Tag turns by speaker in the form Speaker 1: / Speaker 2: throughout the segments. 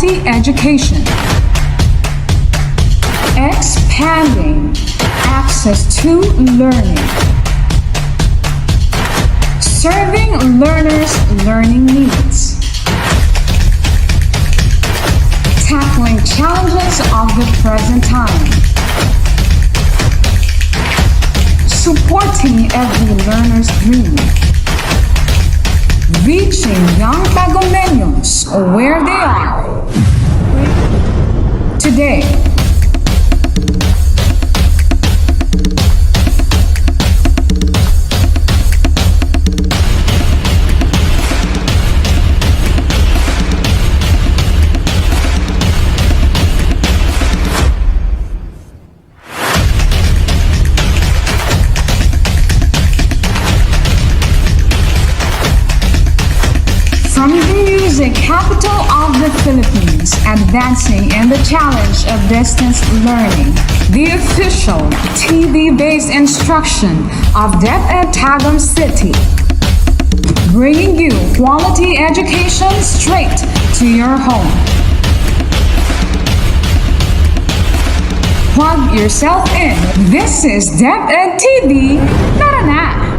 Speaker 1: quality education. Expanding access to learning. Serving learners' learning needs. Tackling challenges of the present time. Supporting every learner's dream. Reaching young Tagomeños where they are today. From the music capital of the Philippines, advancing in the challenge of distance learning, the official TV-based instruction of DepEd Tagum City, bringing you quality education straight to your home. Plug yourself in. This is DepEd TV. Tara na!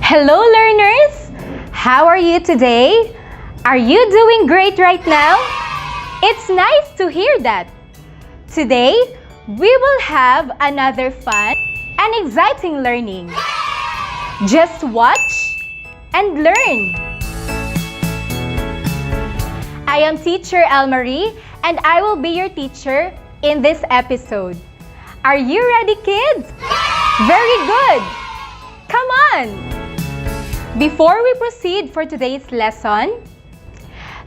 Speaker 2: Hello learners! How are you today? Are you doing great right now? It's nice to hear that. Today, we will have another fun and exciting learning. Just watch and learn. I am Teacher Elmarie and I will be your teacher in this episode. Are you ready, kids? Very good! Come on! Before we proceed for today's lesson,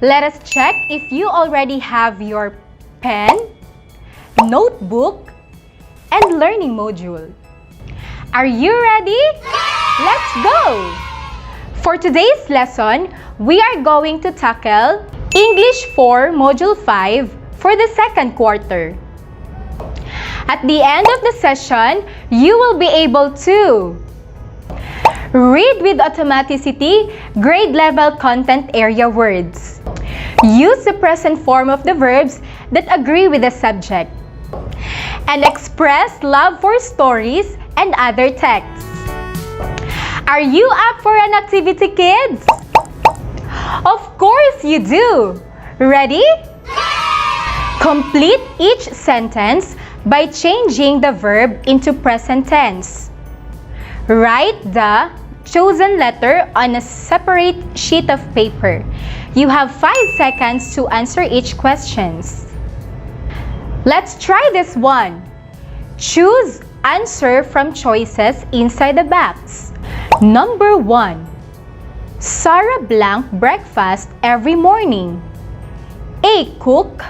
Speaker 2: let us check if you already have your pen, notebook, and learning module. Are you ready? Let's go! For today's lesson, we are going to tackle English 4 Module 5 for the second quarter. At the end of the session, you will be able to read with automaticity grade level content area words. Use the present form of the verbs that agree with the subject. And express love for stories and other texts. Are you up for an activity, kids? Of course you do! Ready? Complete each sentence by changing the verb into present tense. Write the chosen letter on a separate sheet of paper. You have 5 seconds to answer each question. Let's try this one. Choose answer from choices inside the box. Number 1. Sarah blank breakfast every morning. A. Cook.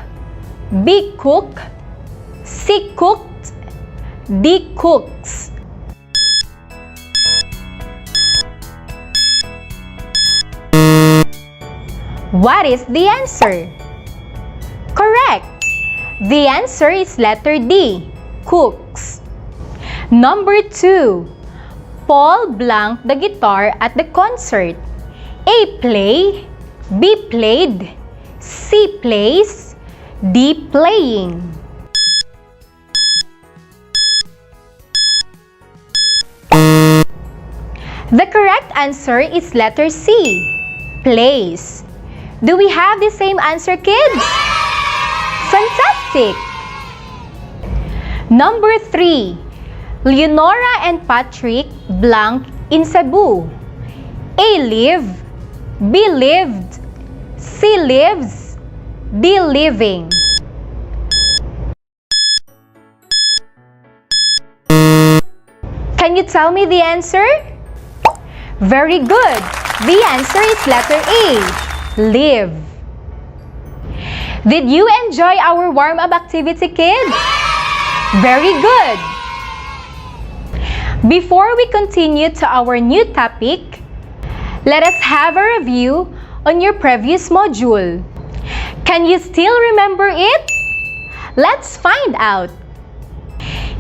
Speaker 2: B. Cook. C. Cooked. D. Cooks. What is the answer? Correct! The answer is letter D, cooks. Number 2. Paul blanked the guitar at the concert. A. Play. B. Played. C. Plays. D. Playing. The correct answer is letter C, plays. Do we have the same answer, kids? Fantastic! Number 3. Leonora and Patrick blank in Cebu. A. Live. B. Lived. C. Lives. D. Living. Can you tell me the answer? Very good! The answer is letter A. Live. Did you enjoy our warm-up activity, kids? Very good! Before we continue to our new topic, Let us have a review on your previous module. Can you still remember it? Let's find out.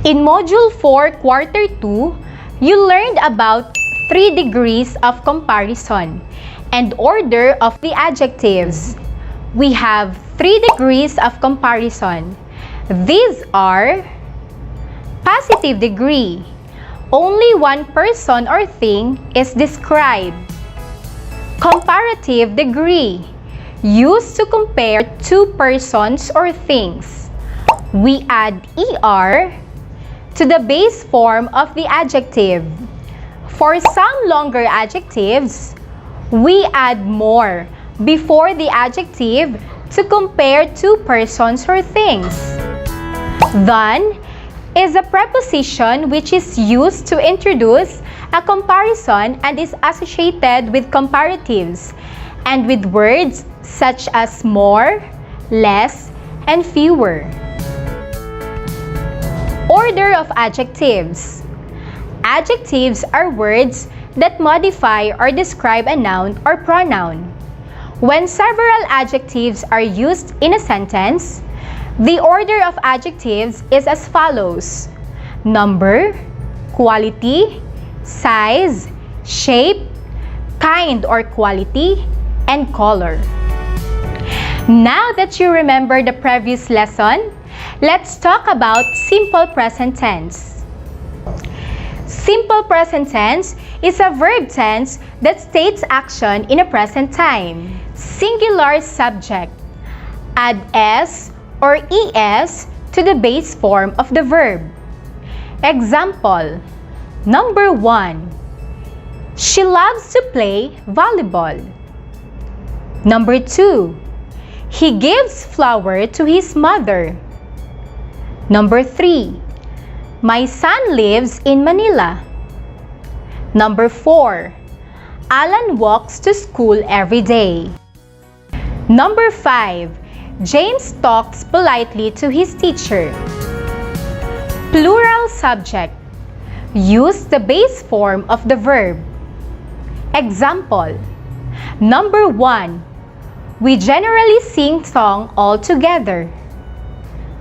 Speaker 2: In Module 4, Quarter 2, you learned about 3 degrees of comparison and order of the adjectives. We have 3 degrees of comparison. These are positive degree. Only one person or thing is described. Comparative degree. Used to compare two persons or things. We add ER to the base form of the adjective. For some longer adjectives, we add more before the adjective to compare two persons or things. Than is a preposition which is used to introduce a comparison and is associated with comparatives and with words such as more, less, and fewer. Order of adjectives. Adjectives are words that modify or describe a noun or pronoun. When several adjectives are used in a sentence, the order of adjectives is as follows: number, quality, size, shape, kind or quality, and color. Now that you remember the previous lesson, let's talk about simple present tense. Simple present tense is a verb tense that states action in a present time. Singular subject. Add S or ES to the base form of the verb. Example, number 1. She loves to play volleyball. Number 2. He gives flour to his mother. Number 3. My son lives in Manila. Number 4. Alan walks to school every day. Number 5. James talks politely to his teacher. Plural subject. Use the base form of the verb. Example, number 1. We generally sing song all together.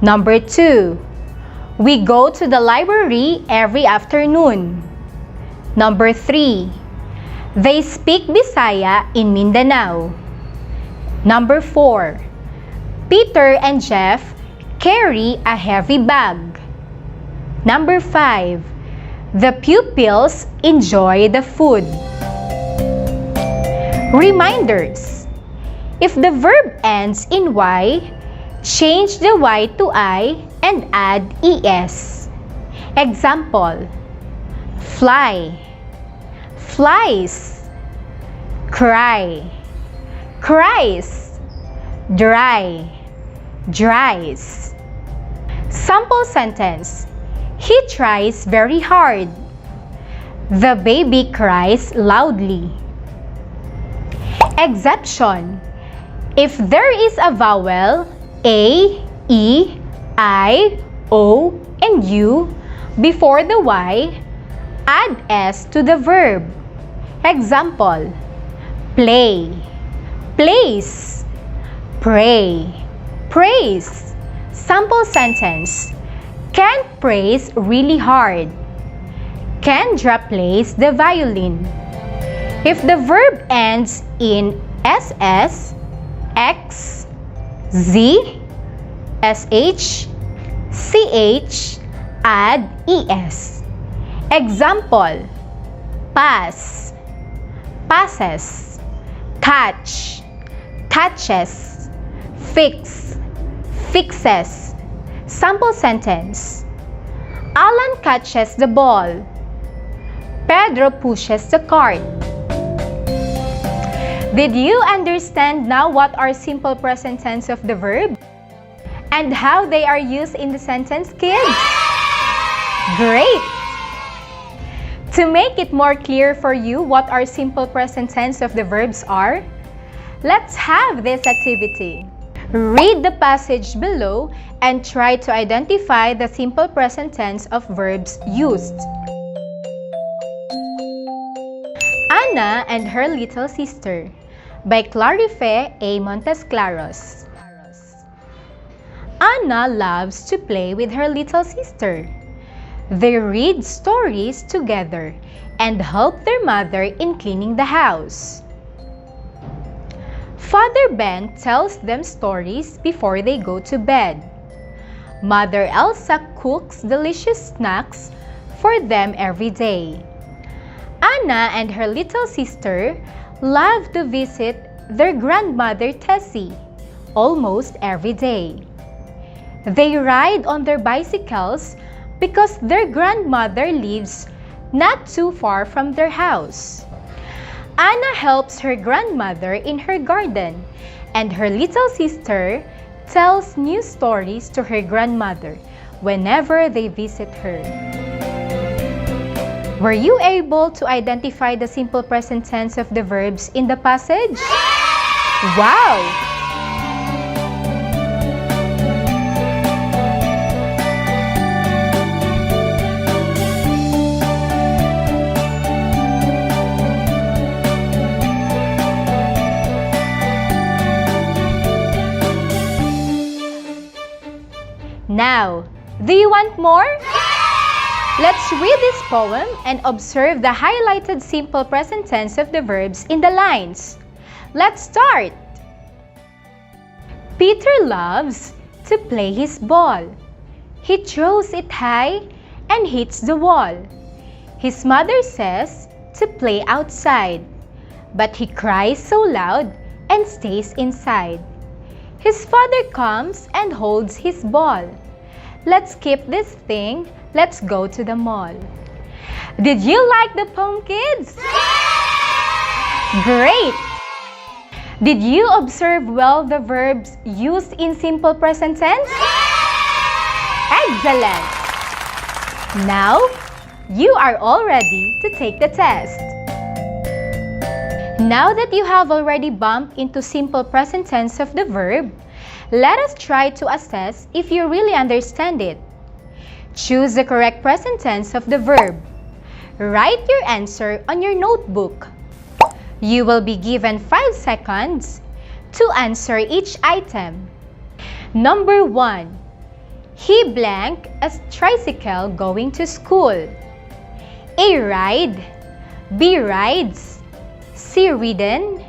Speaker 2: Number 2. We go to the library every afternoon. Number 3. They speak Bisaya in Mindanao. Number 4. Peter and Jeff carry a heavy bag. Number 5. The pupils enjoy the food. Reminders. If the verb ends in Y, change the Y to I and add ES. Example, fly, flies, cry, cries, dry, dries. Sample sentence, he tries very hard. The baby cries loudly. Exception. If there is a vowel A, E, I, O, and U before the Y, add S to the verb. Example, play, plays, pray, praise. Sample sentence, Kendra prays really hard. Kendra plays the violin. If the verb ends in SS, X, Z, SH, CH, add ES. Example, pass, passes, catch, catches, fix, fixes. Sample sentence, Alan catches the ball. Pedro pushes the cart. Did you understand now what are simple present tense of the verb? And how they are used in the sentence, kids? Great! To make it more clear for you what our simple present tense of the verbs are, let's have this activity. Read the passage below and try to identify the simple present tense of verbs used. Anna and Her Little Sister by Clarife A. Montesclaros. Anna loves to play with her little sister. They read stories together and help their mother in cleaning the house. Father Ben tells them stories before they go to bed. Mother Elsa cooks delicious snacks for them every day. Anna and her little sister love to visit their grandmother Tessie almost every day. They ride on their bicycles because their grandmother lives not too far from their house. Anna helps her grandmother in her garden, and her little sister tells new stories to her grandmother whenever they visit her. Were you able to identify the simple present tense of the verbs in the passage? Wow! Now, do you want more? Let's read this poem and observe the highlighted simple present tense of the verbs in the lines. Let's start! Peter loves to play his ball. He throws it high and hits the wall. His mother says to play outside, but he cries so loud and stays inside. His father comes and holds his ball. Let's keep this thing. Let's go to the mall. Did you like the poem, kids? Great! Did you observe well the verbs used in simple present tense? Excellent! Now, you are all ready to take the test. Now that you have already bumped into simple present tense of the verb, let us try to assess if you really understand it. Choose the correct present tense of the verb. Write your answer on your notebook. You will be given 5 seconds to answer each item. Number 1. He blank a tricycle going to school. A. Ride. B. Rides. C. Ridden.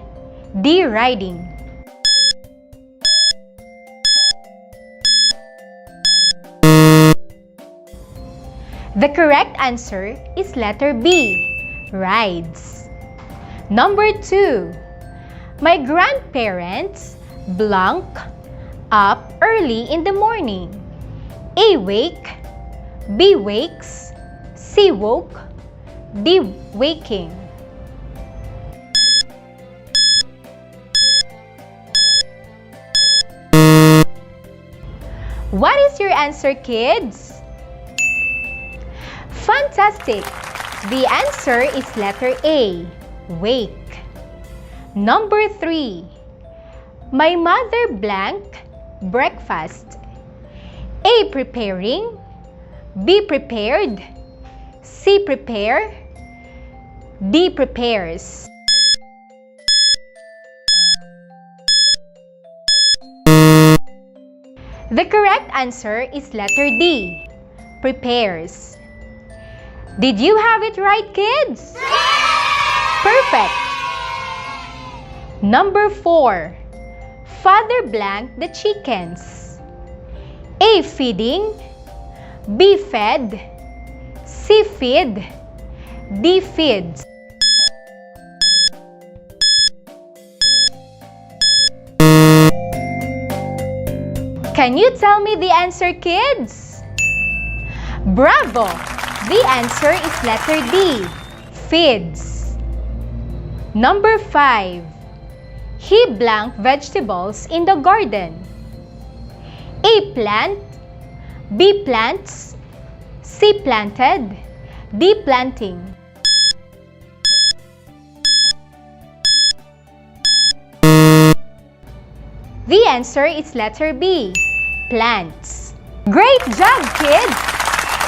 Speaker 2: D. Riding. The correct answer is letter B, rides. Number 2. My grandparents blank up early in the morning. A. Wake. B. Wakes. C. Woke. D. Waking. What is your answer, kids? Fantastic! The answer is letter A, wake. Number 3. My mother blank breakfast. A. Preparing. B. Prepared. C. Prepare. D. Prepares. The correct answer is letter D, prepares. Did you have it right, kids? Perfect! Number 4. Father blank the chickens. A. Feeding. B. Fed. C. Feed. D. Feeds. Can you tell me the answer, kids? Bravo! The answer is letter D, feeds. Number 5. He blank vegetables in the garden. A. Plant. B. Plants. C. Planted. D. Planting. The answer is letter B, plants. Great job, kids!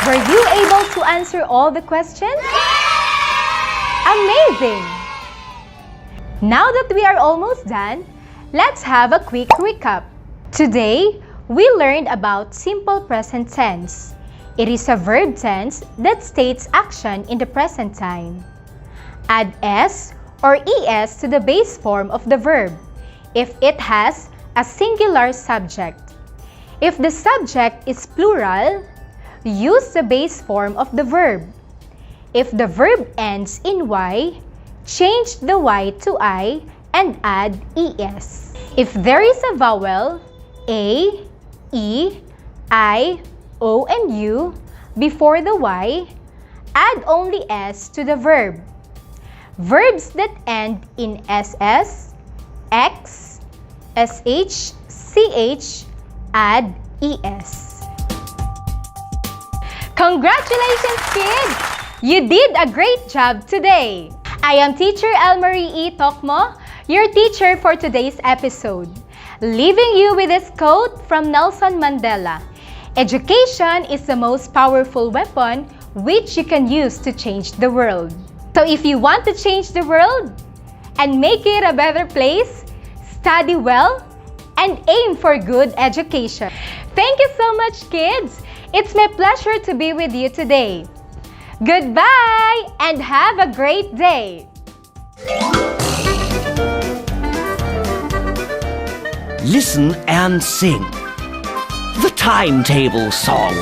Speaker 2: Were you able to answer all the questions? Amazing! Now that we are almost done, let's have a quick recap. Today, we learned about simple present tense. It is a verb tense that states action in the present time. Add s or es to the base form of the verb if it has a singular subject. If the subject is plural, use the base form of the verb. If the verb ends in y, change the y to I and add es. If there is a vowel, a, e, I, o, and u before the y, add only s to the verb. Verbs that end in ss, x, sh, ch, add es. Congratulations, kids! You did a great job today! I am Teacher Elmarie E. Tokmo, your teacher for today's episode, leaving you with this quote from Nelson Mandela. Education is the most powerful weapon which you can use to change the world. So if you want to change the world and make it a better place, study well and aim for good education. Thank you so much, kids! It's my pleasure to be with you today. Goodbye and have a great day!
Speaker 3: Listen and sing. The Timetable Song.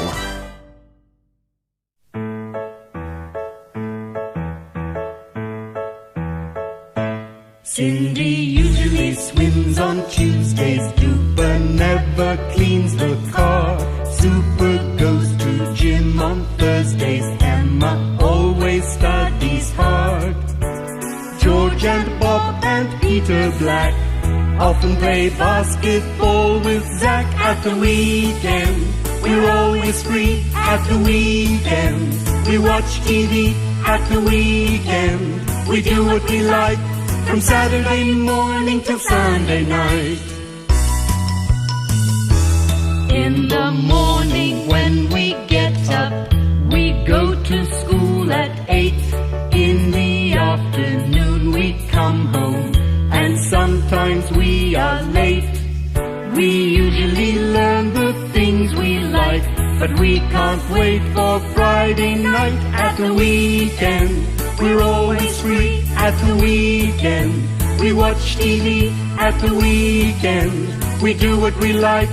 Speaker 4: Cindy usually swims on Tuesdays. Duper never cleans the car. Super goes to gym on Thursdays. Emma always studies hard. George and Bob and Peter Black often play basketball with Zach at the weekend. We're always free at the weekend. We watch TV at the weekend. We do what we like from Saturday morning till Sunday night. In the morning when we get up, we go to school at 8. In the afternoon we come home, and sometimes we are late. We usually learn the things we like, but we can't wait for Friday night at the weekend. We're always free at the weekend. We watch TV at the weekend. We do what we like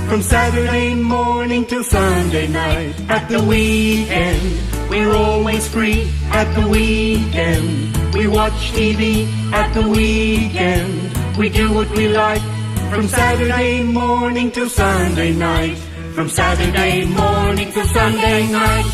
Speaker 4: from Saturday morning till Sunday night. At the weekend, we're always free at the weekend. We watch TV at the weekend. We do what we like from Saturday morning till Sunday night. From Saturday morning till Sunday night.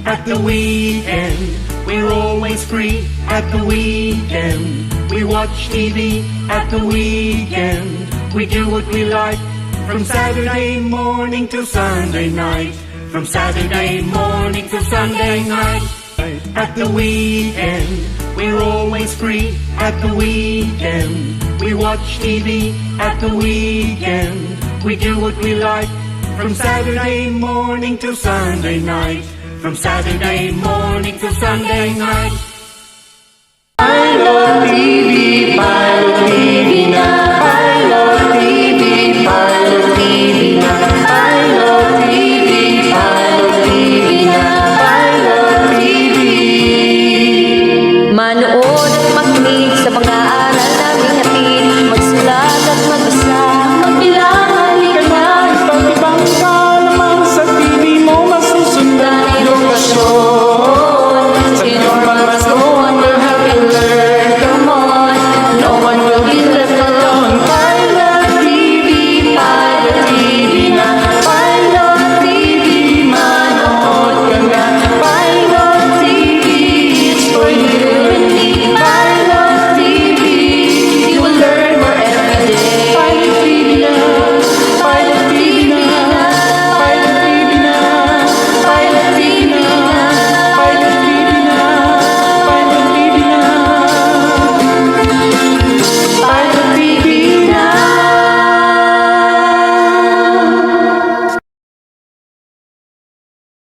Speaker 4: At the weekend, we're always free at the weekend. We watch TV at the weekend. We do what we like from Saturday morning till Sunday night. From Saturday morning till Sunday night. At the weekend, we're always free at the weekend. We watch TV at the weekend. We do what we like from Saturday morning till Sunday night. From Saturday morning till Sunday night. I love TV,